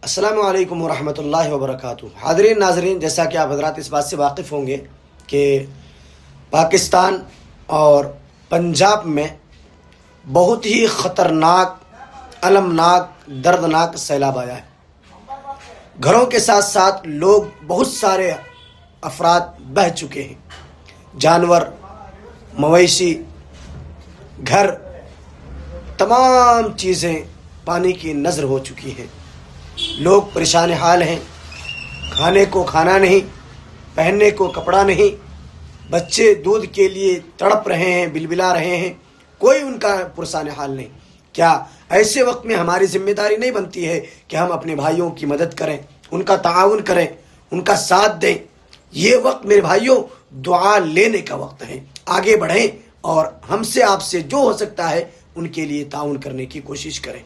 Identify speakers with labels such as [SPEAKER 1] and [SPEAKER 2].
[SPEAKER 1] अस्सलामु अलैकुम वरहमतुल्लाहि वबरकातुहू। हाज़रीन नाज़रीन, जैसा कि आप हज़रात इस बात से वाकिफ़ होंगे कि पाकिस्तान और पंजाब में बहुत ही ख़तरनाक, अलमनाक, दर्दनाक सैलाब आया है। घरों के साथ साथ लोग, बहुत सारे अफराद बह चुके हैं। जानवर, मवेशी, घर, तमाम चीज़ें पानी की नज़र हो चुकी हैं। लोग परेशान हाल हैं, खाने को खाना नहीं, पहनने को कपड़ा नहीं, बच्चे दूध के लिए तड़प रहे हैं, बिलबिला रहे हैं, कोई उनका पुरसान हाल नहीं। क्या ऐसे वक्त में हमारी जिम्मेदारी नहीं बनती है कि हम अपने भाइयों की मदद करें, उनका ताउन करें, उनका साथ दें? ये वक्त मेरे भाइयों दुआ लेने का वक्त है। आगे बढ़ें और हमसे आपसे जो हो सकता है उनके लिए ताउन करने की कोशिश करें।